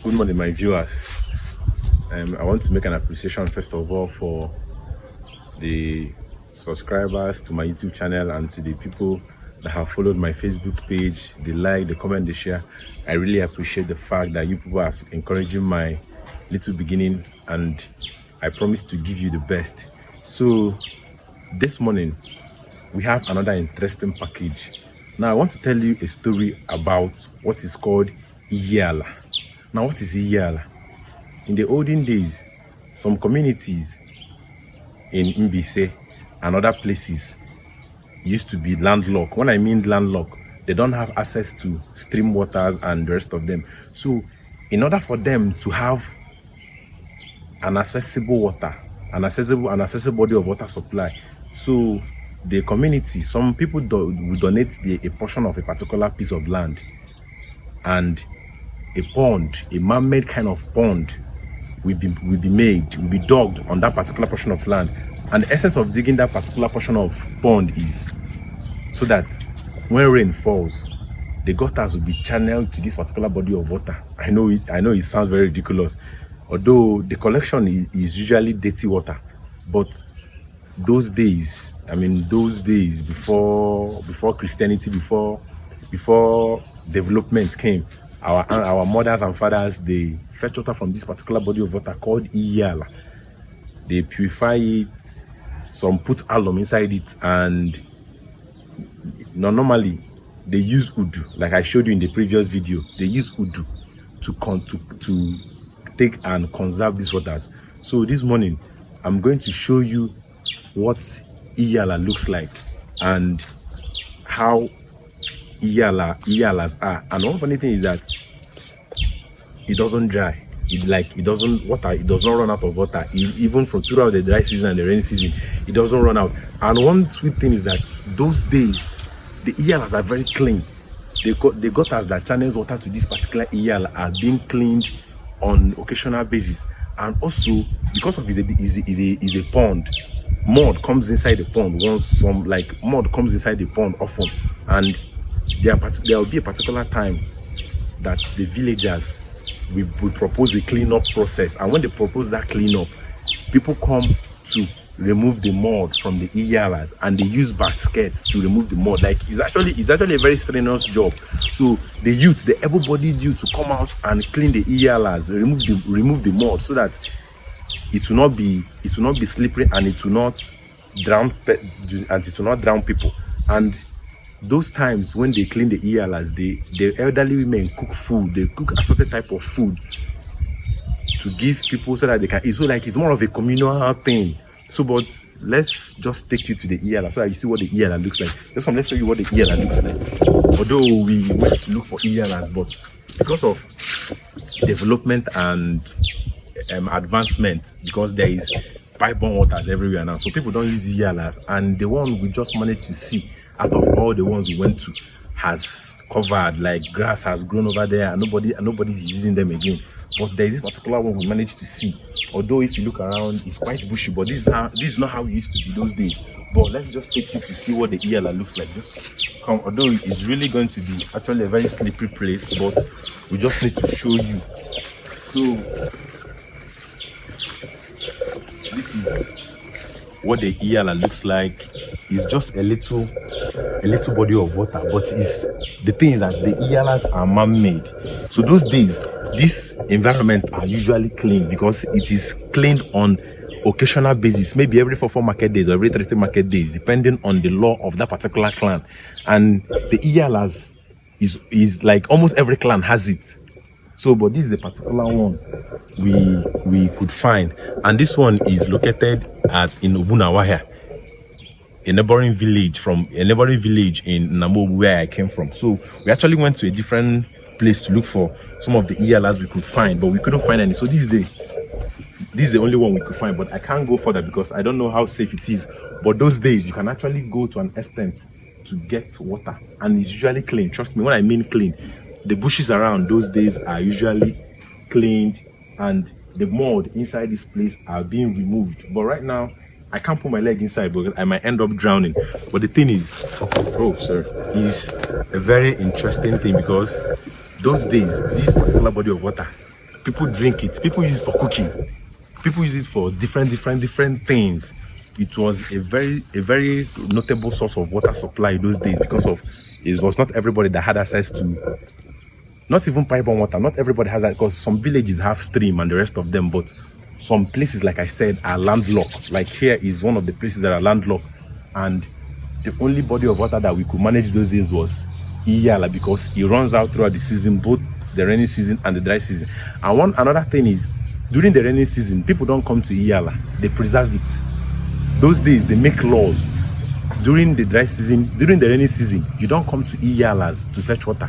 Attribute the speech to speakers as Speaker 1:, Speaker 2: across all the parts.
Speaker 1: Good morning, my viewers. I want to make an appreciation first of all for the subscribers to my YouTube channel and to the people that have followed my Facebook page. They like, they comment, they share. I really appreciate the fact that you people are encouraging my little beginning, and I promise to give you the best. So this morning we have another interesting package. Now I want to tell you a story about what is called Iyala. Now what is Iyala? In the olden days, some communities in mbaise and other places used to be landlocked. When I mean landlocked, they don't have access to stream waters and the rest of them. So in order for them to have an accessible water, an accessible body of water supply, so the community, some people will donate a portion of a particular piece of land, and a pond, a man-made kind of pond will be dug on that particular portion of land. And the essence of digging that particular portion of pond is so that when rain falls, the gutters will be channeled to this particular body of water. I know it sounds very ridiculous, although the collection is usually dirty water. But those days before Christianity, before development came, our mothers and fathers, they fetch water from this particular body of water called Iyala. They purify it, some put alum inside it, and normally they use udu, like I showed you in the previous video. They use udu to take and conserve these waters. So this morning I'm going to show you what Iyala looks like and how Iyalas are. And one funny thing is that it doesn't dry. It does not run out of water. Even from throughout the dry season and the rainy season, it doesn't run out. And one sweet thing is that those days the Iyalas are very clean. The gutters that channels water to this particular Iyala are being cleaned on occasional basis. And also because of is a pond, mud comes inside the pond mud comes inside the pond often, and there will be a particular time that the villagers will propose a cleanup process. And when they propose that cleanup, people come to remove the mud from the Iyalas, and they use baskets to remove the mud. Like it's actually a very strenuous job. So the able-bodied youth to come out and clean the Iyalas, remove the mud, so that it will not be slippery, and it will not drown people. And those times when they clean the Iyalas, the elderly women cook food. They cook a certain type of food to give people so that they can eat. So like it's more of a communal thing. So, but let's just take you to the Iyala so that you see what the Iyala looks like. Let's show you what the Iyala looks like. Although we went to look for Iyalas, but because of development and advancement, because there is pipe-borne waters everywhere now, so people don't use Iyalas, and the one we just managed to see out of all the ones we went to has covered, like grass has grown over there, and nobody's using them again. But there is this particular one we managed to see. Although if you look around, it's quite bushy, but this is not how it used to be those days. But let's just take you to see what the Iyala looks like. Just come, although it's really going to be actually a very slippery place, but we just need to show you. So this is what the Iyala looks like. It's just a little body of water, but the thing is that the Iyalas are man-made. So those days, this environment are usually clean because it is cleaned on occasional basis, maybe every 4 market days or every 30 market days, depending on the law of that particular clan. And the Iyalas is like almost every clan has it. So, but this is a particular one we could find, and this one is located in Ogbu, awahia, a neighboring village in Namobu, where I came from. So we actually went to a different place to look for some of the Iyalas we could find, but we couldn't find any. So this is the only one we could find, but I can't go further because I don't know how safe it is. But those days you can actually go to an extent to get water, and it's usually clean. Trust me when I mean clean. The bushes around those days are usually cleaned, and the mud inside this place are being removed. But right now I can't put my leg inside because I might end up drowning. But the thing is, is a very interesting thing, because those days this particular body of water People drink it. People use it for cooking. People use it for different things. It was a very notable source of water supply in those days, because of it was not everybody that had access to, not even pipe-borne water. Not everybody has that, because some villages have stream and the rest of them, but some places, like I said, are landlocked. Like here is one of the places that are landlocked, and the only body of water that we could manage those days was Iyala, because it runs out throughout the season, both the rainy season and the dry season. And another thing is, during the rainy season, people don't come to Iyala, they preserve it. Those days they make laws. During the dry season, during the rainy season, you don't come to Iyalas to fetch water.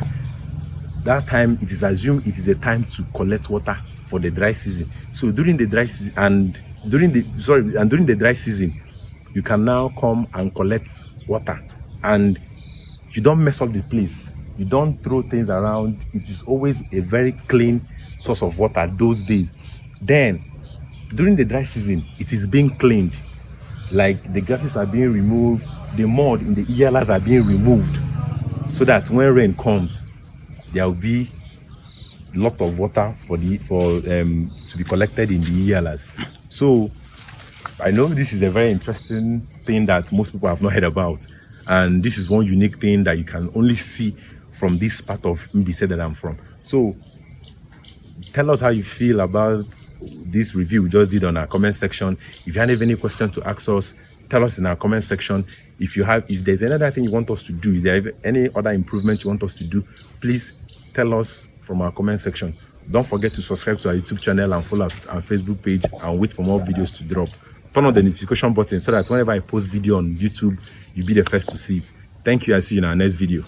Speaker 1: That time it is assumed it is a time to collect water for the dry season. So during the dry season and during the dry season, you can now come and collect water, and you don't mess up the place. You don't throw things around. It is always a very clean source of water those days. Then during the dry season, it is being cleaned. Like the grasses are being removed, the mud in the Iyalas are being removed, so that when rain comes, there will be a lot of water to be collected in the Iyalas. So I know this is a very interesting thing that most people have not heard about, and this is one unique thing that you can only see from this part of Mbaise that I'm from. So tell us how you feel about this review we just did on our comment section. If you have any question to ask us, tell us in our comment section. If there's another thing you want us to do, is there any other improvement you want us to do, please tell us from our comment section. Don't forget to subscribe to our YouTube channel and follow our Facebook page, and wait for more videos to drop. Turn on the notification button so that whenever I post video on YouTube, you'll be the first to see it. Thank you. I'll see you in our next video.